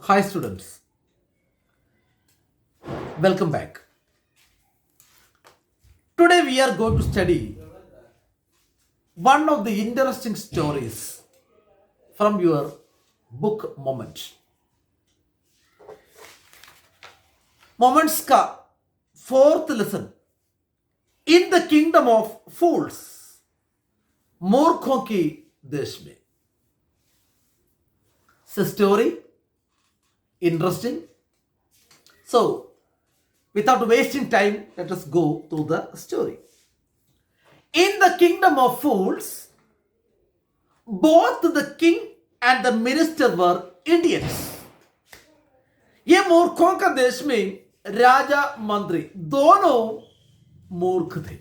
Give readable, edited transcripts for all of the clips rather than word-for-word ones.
Hi students, welcome back. Today we are going to study one of the interesting stories from your book Moment. Moments का fourth lesson. In the kingdom of fools, मूर्खों की देश में. It's a story, interesting. So, without wasting time, let us go to the story. In the kingdom of fools, both the king and the minister were idiots. ये मूर्खों का देश में राजा मंत्री दोनों मूर्ख थे.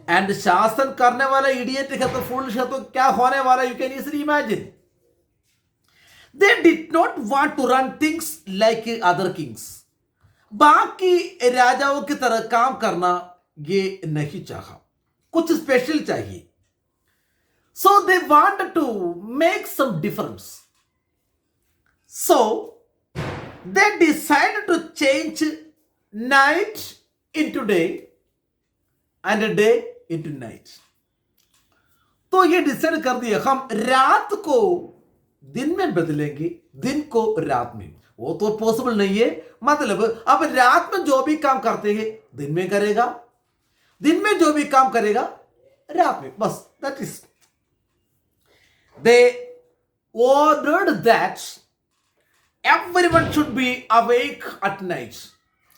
एंड शासन करने वाला इडियट है तो फूल है तो क्या होने वाला, you can easily imagine. They did not want to run things like other kings. बाकी राजाओं की तरह काम करना ये नहीं चाहा, कुछ स्पेशल चाहिए. So they want to make some difference. So they decided to change night into day and a day into night. तो ये डिसाइड कर दिया हम रात को दिन में बदलेंगे, दिन को रात में. वो तो पॉसिबल नहीं है. मतलब अब रात में जो भी काम करते हैं दिन में करेगा, दिन में जो भी काम करेगा रात में, बस. That is they ordered that everyone should be awake at night.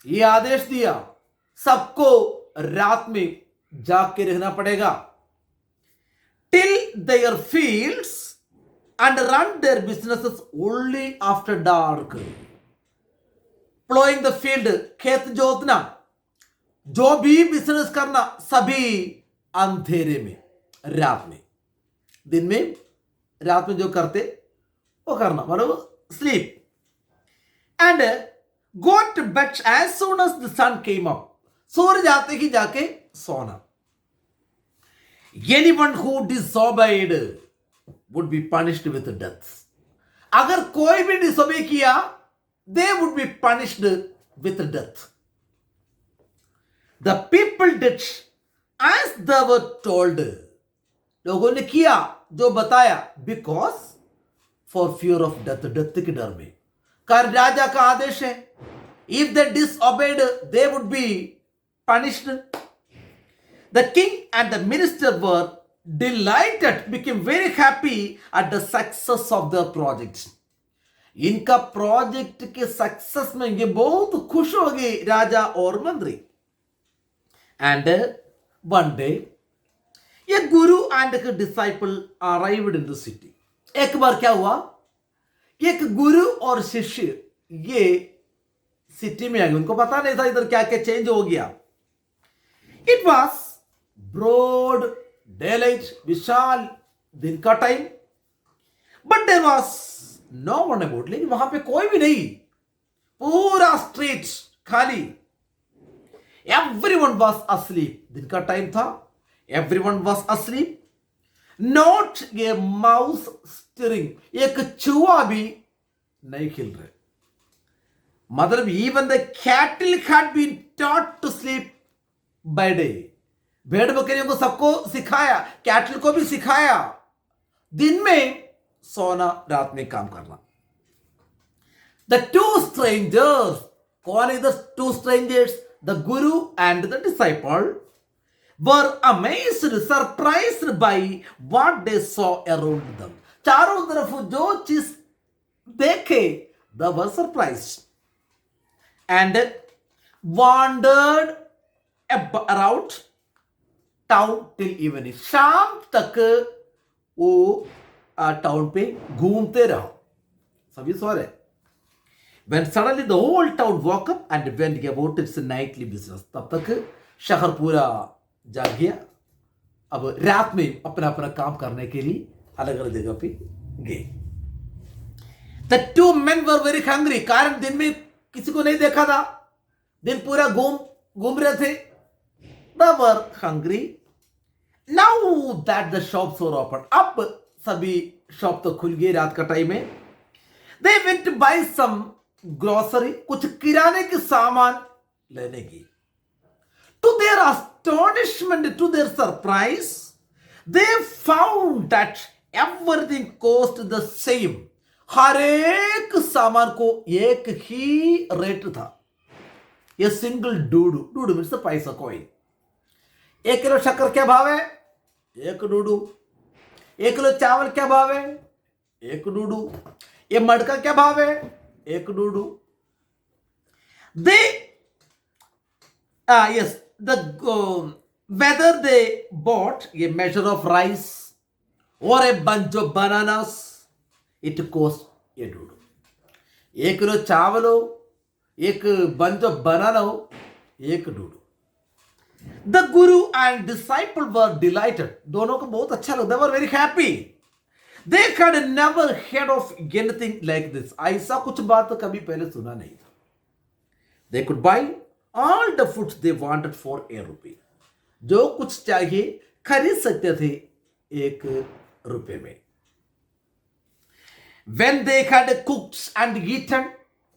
ये आदेश दिया सबको रात में जाग के रहना पड़ेगा. Till their fields and run their businesses only after dark. Plowing the field, खेत जोतना, जो भी बिजनेस करना सभी अंधेरे में, रात में. दिन में रात में जो करते वो करना, मतलब sleep. And go to bed as soon as the sun came up. सूर्य जाते ही जाके सोना. Anyone who disobeyed would be punished with death. अगर कोई भी disobey किया, they would be punished with death. The people did as they were told. लोगों ने किया जो बताया, because for fear of death, death के डर में. कारण राजा का आदेश है. If they disobeyed, they would be punished. The king and the minister were delighted, became very happy at the success of the project. इनका प्रोजेक्ट के सक्सेस में ये बहुत खुश हो गए राजा और मंत्री. And one day, a guru and a disciple arrived in the city. एक बार क्या हुआ, एक गुरु और शिष्य ये सिटी में आ गए. उनको पता नहीं था इधर क्या क्या चेंज हो गया. इट वॉज ब्रॉड डेलाइट, विशाल दिन का time. But there was no one about. लेकिन वहां पे कोई भी नहीं, पूरा स्ट्रीट खाली. Everyone was asleep. दिन का टाइम था, everyone was asleep. Not a mouse stirring. एक चूहा भी नहीं खिल रहे. मतलब even the cattle had been taught to sleep by day. भेड़ बकरियों को सबको सिखाया, कैटल को भी सिखाया दिन में सोना, रात में काम करना. The two strangers. कौन है the two strangers? The Guru and the disciple were amazed, surprised by what they saw around them. चारों तरफ जो चीज देखे, they were surprised and wandered around town till evening. शाम तक वो टाउन पे घूमते रहो, सभी सो रहे. When suddenly the whole town woke up and went about its nightly business. तब तक शहर पूरा जाग गया. अब रात में अपना अपना काम करने के लिए अलग अलग जगह पे गए. The two men were very hungry. कारण दिन में किसी को नहीं देखा था, दिन पूरा घूम रहे थे. They were hungry. Now that the shops were open. अब सभी शॉप तो खुल गई रात का टाइम में. They went to buy some grocery, कुछ किराने के सामान लेने की. To their astonishment, to their surprise, they found that everything cost the same. हर एक सामान को एक ही रेट था. ये सिंगल डूडू, डूडू मीन्स पैसा कॉइन. 1 किलो शक्कर क्या भाव है? 1 डूडू. 1 किलो चावल क्या भाव है? 1 डूडू. ये मटका क्या भाव है? 1 डूडू. दे yes, the whether they bought a measure of rice or a bunch of bananas, it cost a doodoo. 1 kilo चावल हो, एक bunch of banana हो, 1 डूडू. The guru and disciple were delighted. दोनों को बहुत अच्छा लगा. They were very happy. They had never heard of anything like this. ऐसा कुछ बात तो कभी पहले सुना नहीं था. They could buy all the foods they wanted for a rupee. जो कुछ चाहिए खरीद सकते थे 1 रुपए में. When they had cooked and eaten,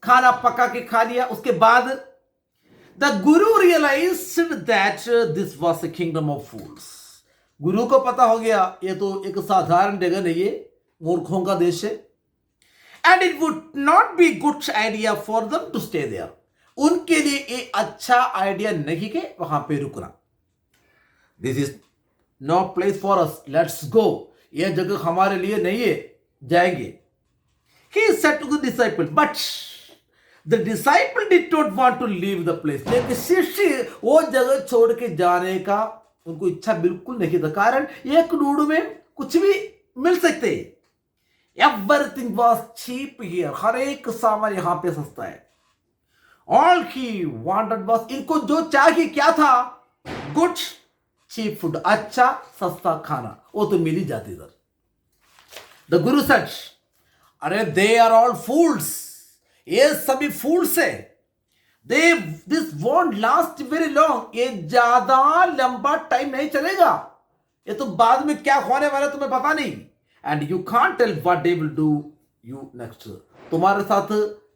खाना पका के खा लिया, उसके बाद the guru realized that this was a kingdom of fools. गुरु को पता हो गया ये तो एक साधारण जगह नहीं है, मूर्खों का देश है. And it would not be good idea for them to stay there. उनके लिए ये अच्छा आइडिया नहीं के वहां पे रुकना. This is no place for us, let's go. यह जगह हमारे लिए नहीं है, जाएंगे. He said to the disciple, but the disciple did not want to leave the place. लेकिन शिष्य वो जगह छोड़ के जाने का उनको इच्छा बिल्कुल नहीं था. कारण 1 डूडू में कुछ भी मिल सकते. Everything was cheap here. हर एक सामान यहां पे सस्ता है. All he wanted was, इनको जो चाहिए क्या था? गुड चीप फूड, अच्छा सस्ता खाना, वो तो मिल ही जाती इधर. द गुरु सेड, अरे दे आर ऑल फूल्स, ये सभी फूल्स है. They this won't last very long, ये ज्यादा लंबा टाइम नहीं चलेगा. ये तो बाद में क्या होने वाला तुम्हें पता नहीं. And you can't tell what they will do you next. तुम्हारे साथ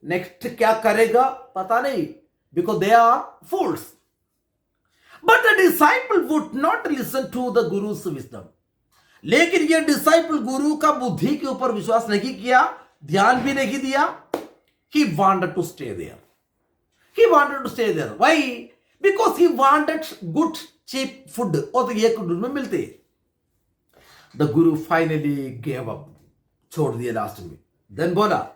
नेक्स्ट क्या करेगा पता नहीं, because they are fools. But the disciple would not listen to the guru's wisdom. लेकिन ये डिसाइपल गुरु का बुद्धि के ऊपर विश्वास नहीं किया, ध्यान भी नहीं दिया. He wanted to stay there. He wanted to stay there. Why? Because he wanted good cheap food. और तो 1 डूडू में मिलते. The Guru finally gave up, छोड़ दिया लास्ट में. देन बोला,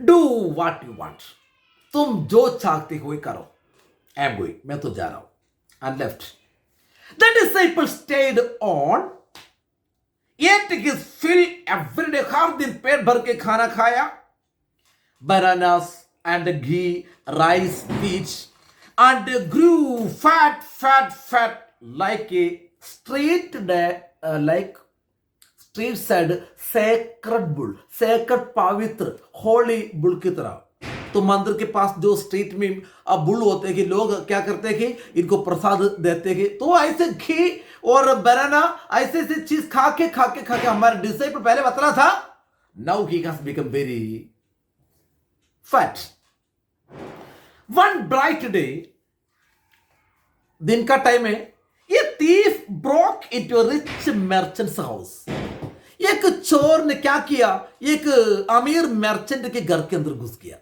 डू वॉट यू वॉन्ट. तुम जो चाहते हो करो. आई एम गोइंग, मैं तो जा रहा हूं. And left. The disciple stayed on, ate his fill every day. हर दिन पेट भर के खाना खाया. Bananas and ghee, rice, peach, and grew fat like a street said sacred bull, sacred पवित्र, होली बुल की तरह. तो मंदिर के पास जो स्ट्रीट में अब बुल होते हैं कि लोग क्या करते हैं कि इनको प्रसाद देते हैं. तो ऐसे घी और बनाना ऐसे ऐसे चीज खा के हमारे डिसाइपल पहले बतला था. Now he has become very fat. One bright day, दिन का टाइम है, ये thief broke into a rich merchant's house. एक चोर ने क्या किया? एक अमीर मर्चेंट के घर के अंदर घुस गया.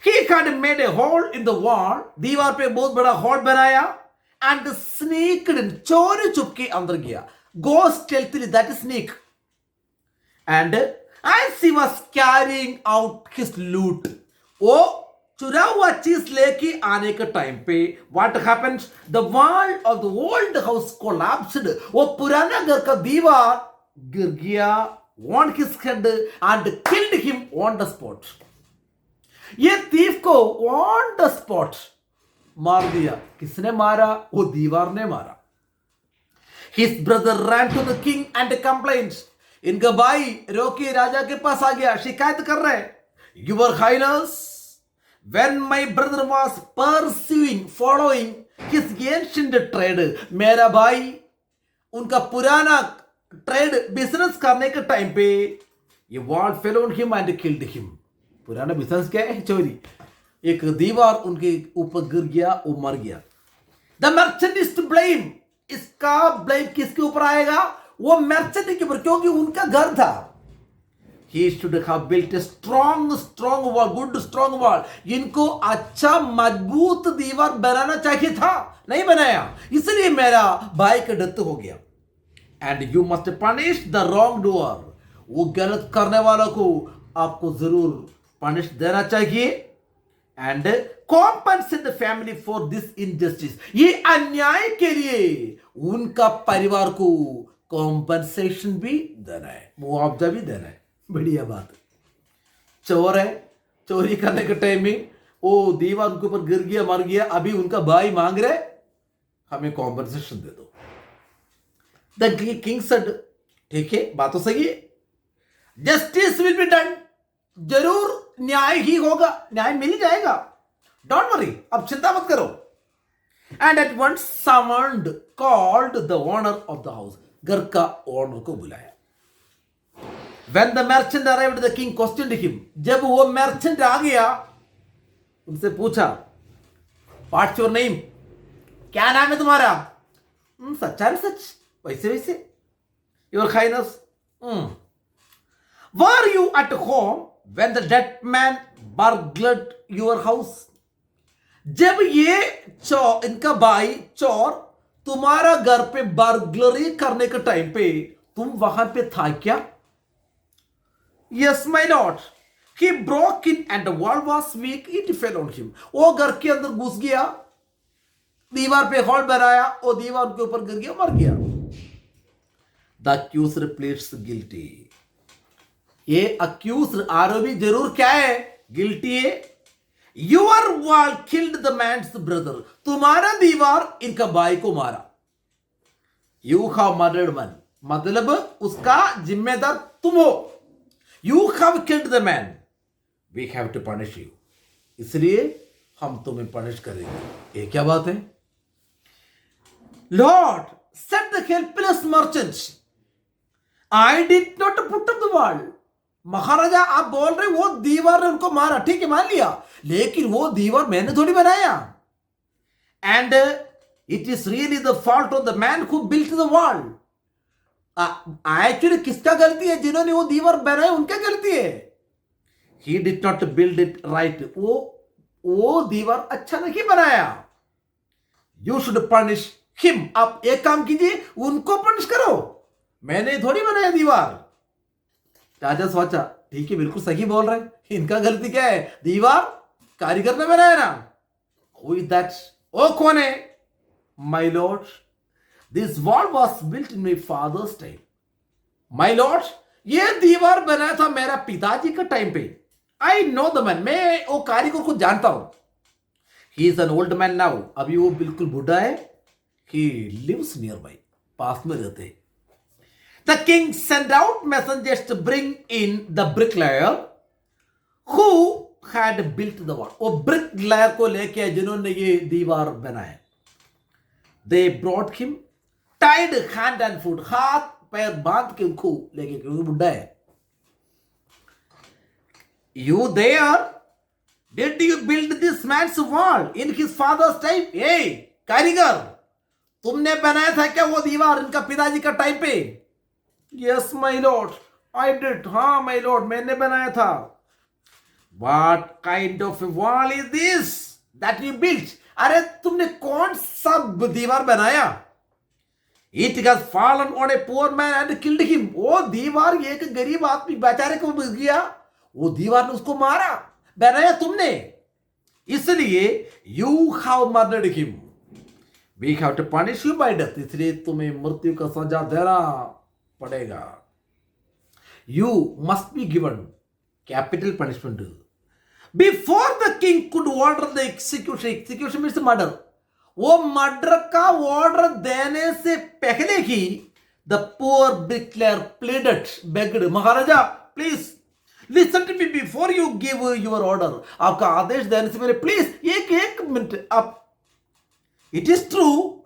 He had made a hole in the wall. दीवार पे बहुत बड़ा होल बनाया. And sneaked in. चोरी चुपके अंदर गया. Go stealthily, that is sneak. And as he was carrying out his loot, वो चुरा हुआ चीज लेके आने के टाइम पे what happened? The wall of the old house collapsed. वो पुराना घर का दीवार गिर गया on his head and killed him on the spot. ये thief को on the spot मार दिया. किसने मारा? वो दीवार ने मारा. His brother ran to the king and complained. इनका भाई रोके राजा के पास आ गया, शिकायत कर रहे हैं. Your Highness, when my brother was following his ancient trade, मेरा भाई उनका पुराना ट्रेड बिजनेस करने के टाइम पे a wall fell on him and killed him. पुराना बिजनेस क्या है? चोरी. एक दीवार उनके ऊपर गिर गया, वो मर गया. The merchant is to blame. इसका ब्लेम किसके ऊपर आएगा? वो मर्चेंट के ऊपर, क्योंकि उनका घर था. He should have built a strong wall, good strong wall. इनको अच्छा मजबूत दीवार बनाना चाहिए था, नहीं बनाया, इसलिए मेरा भाई का डेथ हो गया. And you must punish the wrongdoer. वो गलत करने वालों को आपको जरूर पनिश देना चाहिए. And compensate the family for this injustice. ये अन्याय के लिए उनका परिवार को कॉम्पनसेशन भी देना है, मुआवजा भी देना है. बढ़िया बात. चोर है, चोरी करने के टाइम में वो दीवार उनके ऊपर गिर गया, मर गया. अभी उनका भाई मांग रहे हमें कॉम्पनसेशन दे दो. द किंग सेड, ठीक है, बात तो सही है. Justice will be done. जरूर न्याय ही होगा, न्याय मिल जाएगा. डोंट वरी, अब चिंता मत करो. And at once summoned called the owner of the house. घर का ओनर को बुलाया. When the merchant arrived, the king questioned him. जब वो merchant आ गया, उनसे पूछा, What's your name? क्या नाम है तुम्हारा? Such and such. वैसे वैसे. Your highness. Were you at home when the dead man burglared your house? जब ये इनका भाई चोर तुम्हारा घर पे बर्गलरी करने के टाइम पे तुम वहां पे था क्या? Yes, my lord. He broke in and the wall was weak. It fell on him. वो घर के अंदर घुस गया, दीवार पे होल बनाया, वो दीवार के ऊपर गिर गया, मर गया. The accuser pleads guilty. ये accused आरोपी जरूर क्या है? Guilty है. Your wall killed the man's brother. तुम्हारा दीवार इनका भाई को मारा. You have murdered man. मतलब उसका जिम्मेदार तुम हो. You have killed the man. We have to punish you. इसलिए हम तुम्हें पनिश करेंगे. ये क्या बात है? Lord, said the helpless merchant, I did not put up the wall. महाराजा, आप बोल रहे वो दीवार ने उनको मारा, ठीक है, मान लिया, लेकिन वो दीवार मैंने थोड़ी बनाया. And it is really the fault of the man who built the wall. Actually किसका गलती है? जिन्होंने वो दीवार बनाई उनका गलती है. He did not build it right. वो दीवार अच्छा नहीं बनाया. You should punish him. आप एक काम कीजिए, उनको पनिश करो, मैंने थोड़ी बनाया दीवार. राजा सोचा, ठीक है, बिल्कुल सही बोल रहे हैं, इनका गलती क्या है? दीवार कारीगर ने बनाया ना. Who is that? वो कौन है? My lord, this wall was built in my father's time. My lord, ये दीवार बनाया था मेरा पिताजी का टाइम पे. I know the man. मैं वो कारीगर को जानता हूं. He is an old man now. अभी वो बिल्कुल बूढ़ा है. He lives nearby. पास में रहते हैं. The king sent out messengers to bring in the bricklayer who had built the wall. वो bricklayer को लेके आए जिन्होंने ये दीवार बनाया. They brought him, tied hand and foot. हाथ पैर बांध के उनको लेके, क्योंकि बुढ़ा है. You there? Did you build this man's wall in his father's time? Hey, कारीगर, तुमने बनाया था क्या वो दीवार इनका पिताजी का टाइम पे? Yes, my lord, I did. हाँ, my lord, मैंने बनाया था. What kind of a wall is this that you built? अरे तुमने कौन सा दीवार बनाया? It has fallen on a poor man and killed him. वो दीवार एक गरीब आदमी बेचारे को मिल गया, वो दीवार ने उसको मारा. बनाया तुमने, इसलिए you have murdered him. We have to punish you by death. इसलिए तुम्हें मृत्यु का सजा देना पड़ेगा. You must be given capital punishment. Before the king could order the execution means murder. वो मर्डर का ऑर्डर देने से पहले ही the poor bricklayer pleaded, begged, Maharaja please listen to me before you give your order. आपका आदेश देने से पहले please एक मिनट आप. It is true,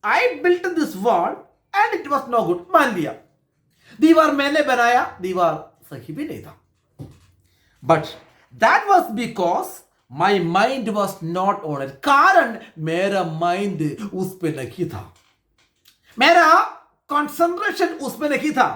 I built this wall and it was no good. मान लिया, दीवार मैंने बनाया, दीवार सही भी नहीं था. But that was because my mind was not on it. कारण मेरा माइंड उस पर नहीं था, मेरा कंसंट्रेशन उस पर नहीं था.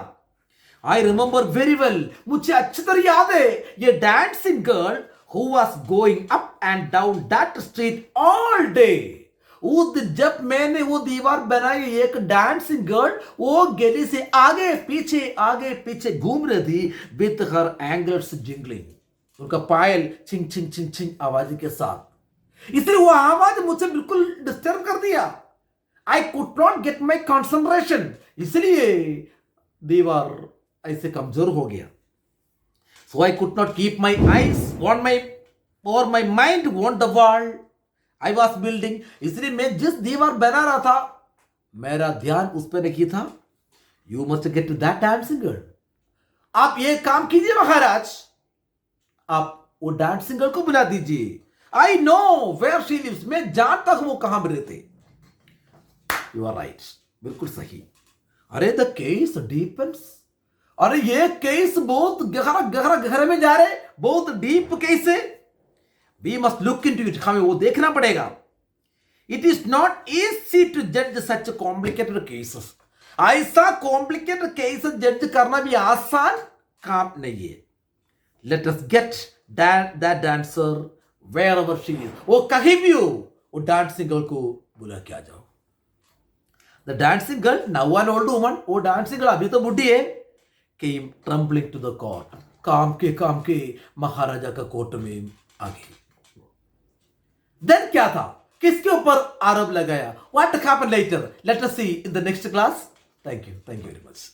आई रिमेंबर वेरी वेल, मुझे अच्छी तरह याद है, ये dancing girl who was going up and down that street all day. उस दिन जब मैंने वो दीवार बनाई, एक डांसिंग गर्ल वो गली से आगे पीछे घूम रही थी विथ हर एंगल्स जिंगलिंग. उनका पायल चिंग चिंग चिंग चिंग आवाज के साथ. इसलिए वो आवाज मुझे बिल्कुल डिस्टर्ब कर दिया. I could not get my concentration. इसलिए दीवार ऐसे कमजोर हो गया. So I could not keep my eyes on my mind on the wall I was building. इसलिए मैं जिस दीवार बना रहा था मेरा ध्यान उस पर नहीं था. You must get to that dancing girl. आप ये काम कीजिए महाराज, आप वो डांसिंग गर्ल को बुला दीजिए. I know where she lives. मैं जानता हूं वो कहां रहते. यू आर राइट, बिल्कुल सही. अरे द केस डीपन्स. अरे ये केस बहुत गहरा में जा रहे, बहुत डीप केस है. We must look into it. हमें वो देखना पड़ेगा. It is not easy to जज सच कॉम्प्लिकेटेड केसेस. ऐसा कॉम्प्लिकेटेड केसेस जज करना भी आसान काम नहीं है. Let us get that dancer wherever she is. वो कहीं भी हो, वो डांसिंग गर्ल को बुला के आ जाओ. The dancing girl, now an old woman, वो डांसिंग गर्ल अभी तो बुढ़ी है, came trembling to the court. काम के महाराजा का कोर्ट में आ गई. देन क्या था, किसके ऊपर आरोप लगाया? What happened later? Let us see in the next class. Thank you very much.